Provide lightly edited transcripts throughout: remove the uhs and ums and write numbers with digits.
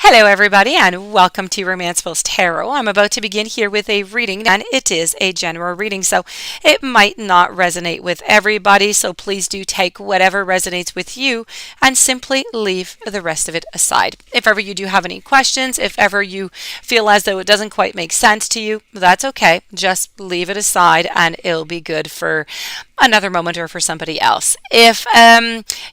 Hello everybody and welcome to Romancefull's Tarot. I'm about to begin here with a reading and it is a general reading, so it might not resonate with everybody, so please do take whatever resonates with you and simply leave the rest of it aside. If ever you do have any questions, if ever you feel as though it doesn't quite make sense to you, that's okay. Just leave it aside and it'll be good for another moment or for somebody else. If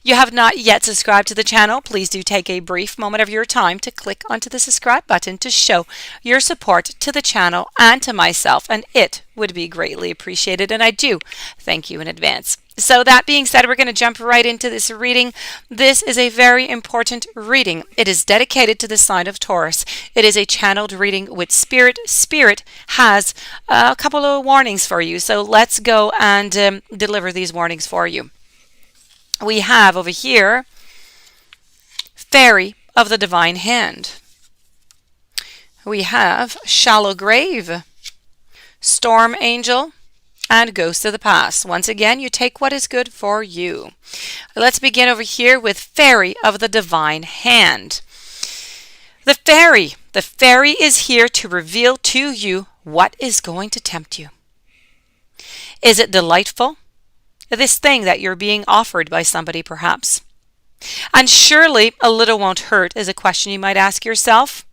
you have not yet subscribed to the channel, please do take a brief moment of your time to click onto the subscribe button to show your support to the channel and to myself, and it would be greatly appreciated, and I do thank you in advance. So that being said, we're going to jump right into this reading. This is a very important reading. It is dedicated to the sign of Taurus. It is a channeled reading with Spirit. Spirit has a couple of warnings for you. So let's go and deliver these warnings for you. We have over here Fairy of the Divine Hand. We have Shallow Grave, Storm Angel, and Ghost of the Past. Once again, you take what is good for you. Let's begin over here with Fairy of the Divine Hand. The fairy is here to reveal to you what is going to tempt you. Is it delightful? This thing that you're being offered by somebody perhaps. And surely a little won't hurt is a question you might ask yourself.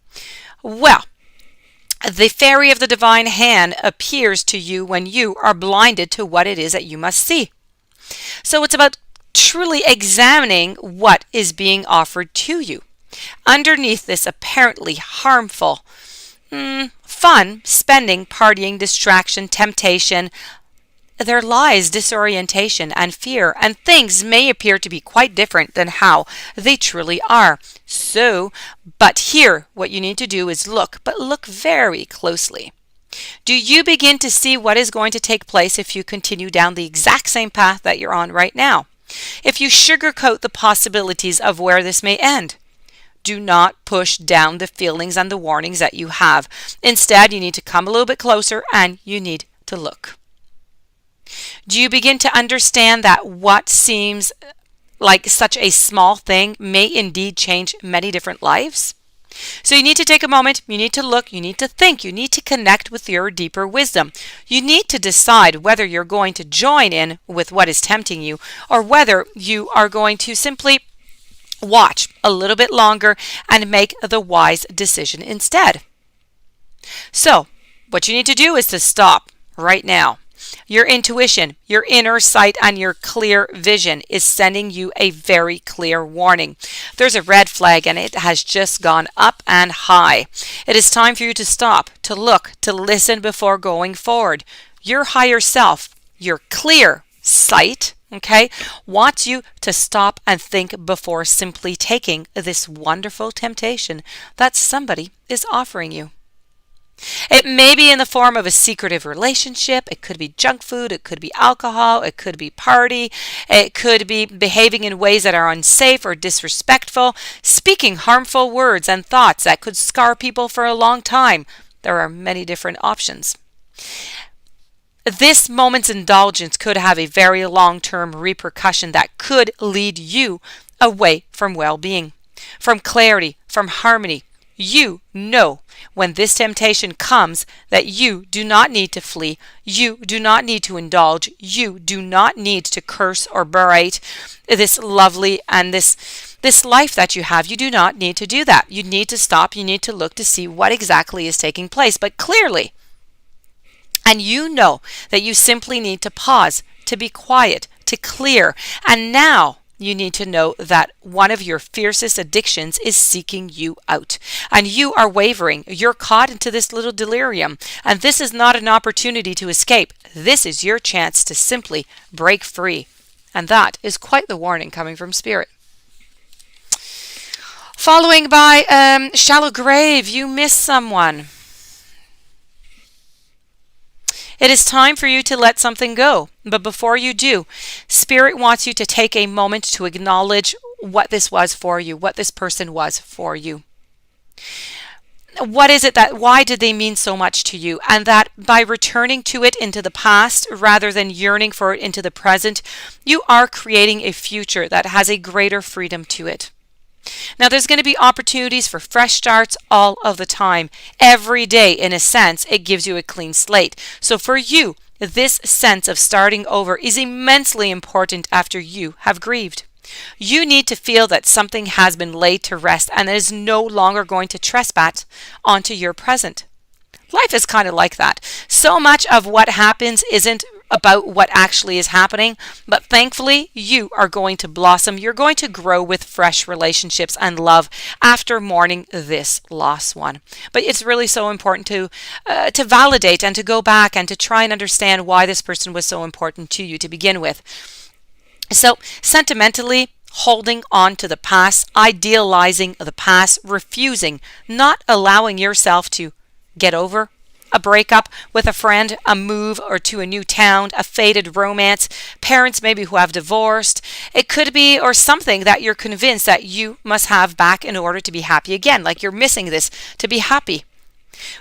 Well, the Fairy of the Divine Hand appears to you when you are blinded to what it is that you must see. So it's about truly examining what is being offered to you. Underneath this apparently harmful, fun, spending, partying, distraction, temptation, there lies disorientation and fear, and things may appear to be quite different than how they truly are. But here, what you need to do is look, but look very closely. Do you begin to see what is going to take place if you continue down the exact same path that you're on right now? If you sugarcoat the possibilities of where this may end? Do not push down the feelings and the warnings that you have. Instead, you need to come a little bit closer and you need to look. Do you begin to understand that what seems like such a small thing may indeed change many different lives? So you need to take a moment, you need to look, you need to think, you need to connect with your deeper wisdom. You need to decide whether you're going to join in with what is tempting you or whether you are going to simply watch a little bit longer and make the wise decision instead. So what you need to do is to stop right now. Your intuition, your inner sight, and your clear vision is sending you a very clear warning. There's a red flag and it has just gone up and high. It is time for you to stop, to look, to listen before going forward. Your higher self, your clear sight, wants you to stop and think before simply taking this wonderful temptation that somebody is offering you. It may be in the form of a secretive relationship. It could be junk food. It could be alcohol. It could be party. It could be behaving in ways that are unsafe or disrespectful, speaking harmful words and thoughts that could scar people for a long time. There are many different options. This moment's indulgence could have a very long-term repercussion that could lead you away from well-being, from clarity, from harmony. You know when this temptation comes that you do not need to flee, you do not need to indulge, you do not need to curse or berate this lovely and this life that you have. You do not need to do that. You need to stop, you need to look to see what exactly is taking place, but clearly. And you know that you simply need to pause, to be quiet, to clear, and now you need to know that one of your fiercest addictions is seeking you out. And you are wavering. You're caught into this little delirium. And this is not an opportunity to escape. This is your chance to simply break free. And that is quite the warning coming from Spirit. Following by Shallow Grave, you miss someone. It is time for you to let something go. But before you do, Spirit wants you to take a moment to acknowledge what this was for you, what this person was for you. What is it why did they mean so much to you? And that by returning to it into the past rather than yearning for it into the present, you are creating a future that has a greater freedom to it. Now, there's going to be opportunities for fresh starts all of the time. Every day, in a sense, it gives you a clean slate. So for you, this sense of starting over is immensely important after you have grieved. You need to feel that something has been laid to rest and is no longer going to trespass onto your present. Life is kind of like that. So much of what happens isn't about what actually is happening, but thankfully you are going to blossom. You're going to grow with fresh relationships and love after mourning this lost one. But it's really so important to validate and to go back and to try and understand why this person was so important to you to begin with. So sentimentally, holding on to the past, idealizing the past, refusing, not allowing yourself to get over a breakup with a friend, a move or to a new town, a faded romance, parents maybe who have divorced. It could be or something that you're convinced that you must have back in order to be happy again, like you're missing this to be happy.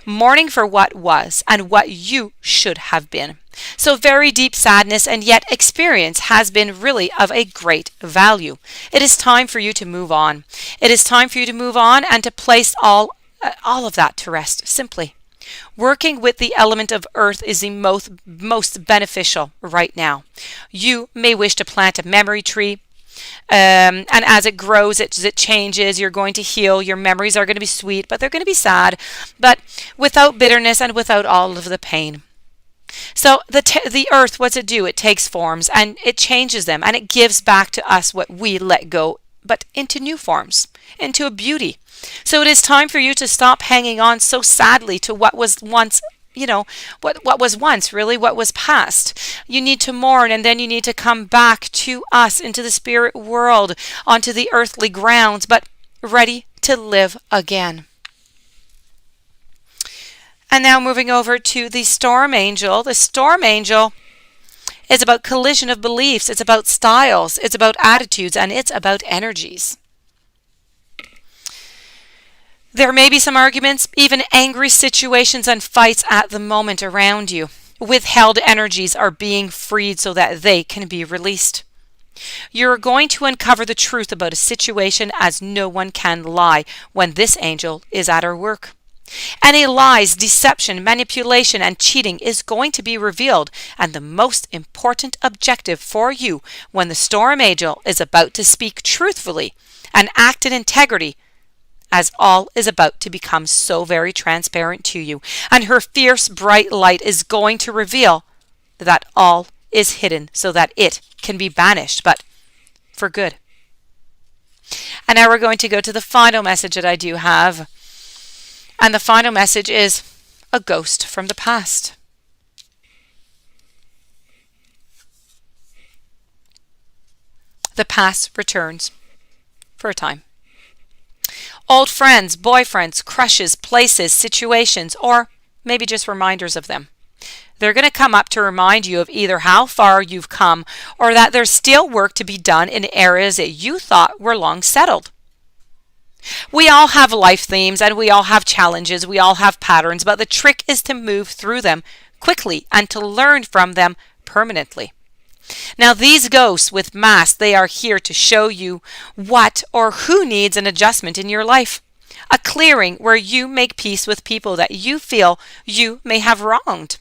Mourning for what was and what you should have been. So very deep sadness, and yet experience has been really of a great value. It is time for you to move on. It is time for you to move on and to place all of that to rest, simply. Working with the element of earth is the most beneficial right now. You may wish to plant a memory tree, and as it grows, it changes. You're going to heal. Your memories are going to be sweet, but they're going to be sad, but without bitterness and without all of the pain. So the earth, what's it do? It takes forms and it changes them, and it gives back to us what we let go, but into new forms, into a beauty. So it is time for you to stop hanging on so sadly to what was once, what was once, really, what was past. You need to mourn, and then you need to come back to us, into the spirit world, onto the earthly grounds, but ready to live again. And now moving over to the storm angel. The storm angel is about collision of beliefs. It's about styles. It's about attitudes, and it's about energies. There may be some arguments, even angry situations and fights at the moment around you. Withheld energies are being freed so that they can be released. You're going to uncover the truth about a situation, as no one can lie when this angel is at her work. Any lies, deception, manipulation, and cheating is going to be revealed, and the most important objective for you when the storm angel is about to speak truthfully and act in integrity, as all is about to become so very transparent to you, and her fierce bright light is going to reveal that all is hidden so that it can be banished, but for good. And now we're going to go to the final message that I do have, and the final message is a ghost from the past. The past returns for a time. Old friends, boyfriends, crushes, places, situations, or maybe just reminders of them. They're going to come up to remind you of either how far you've come or that there's still work to be done in areas that you thought were long settled. We all have life themes and we all have challenges, we all have patterns, but the trick is to move through them quickly and to learn from them permanently. Now, these ghosts with masks, they are here to show you what or who needs an adjustment in your life. A clearing where you make peace with people that you feel you may have wronged.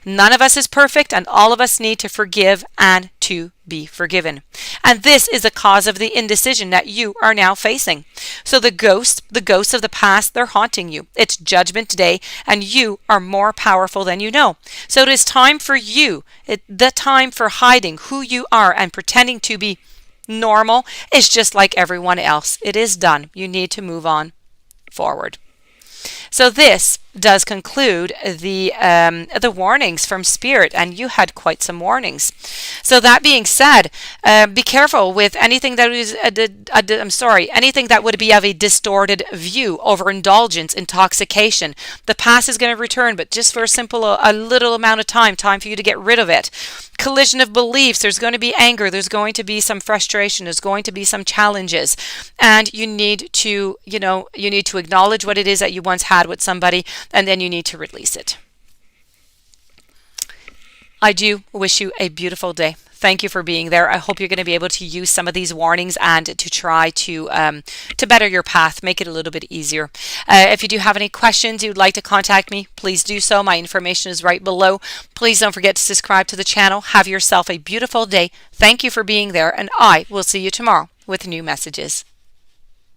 None of us is perfect, and all of us need to forgive and to be forgiven. And this is the cause of the indecision that you are now facing. So the ghosts of the past, they're haunting you. It's Judgment Day, and you are more powerful than you know. So it is time for you. The time for hiding who you are and pretending to be normal is just like everyone else. It is done. You need to move on forward. So this does conclude the warnings from Spirit, and you had quite some warnings. So that being said, be careful with anything that is anything that would be of a distorted view, overindulgence, intoxication. The past is going to return, but just for a little amount of time for you to get rid of it. Collision of beliefs. There's going to be anger. There's going to be some frustration. There's going to be some challenges, and you need to acknowledge what it is that you once had with somebody, and then you need to release it. I do wish you a beautiful day. Thank you for being there. I hope you're going to be able to use some of these warnings and to try to better your path, make it a little bit easier. If you do have any questions you'd like to contact me, please do so. My information is right below. Please don't forget to subscribe to the channel. Have yourself a beautiful day. Thank you for being there, and I will see you tomorrow with new messages.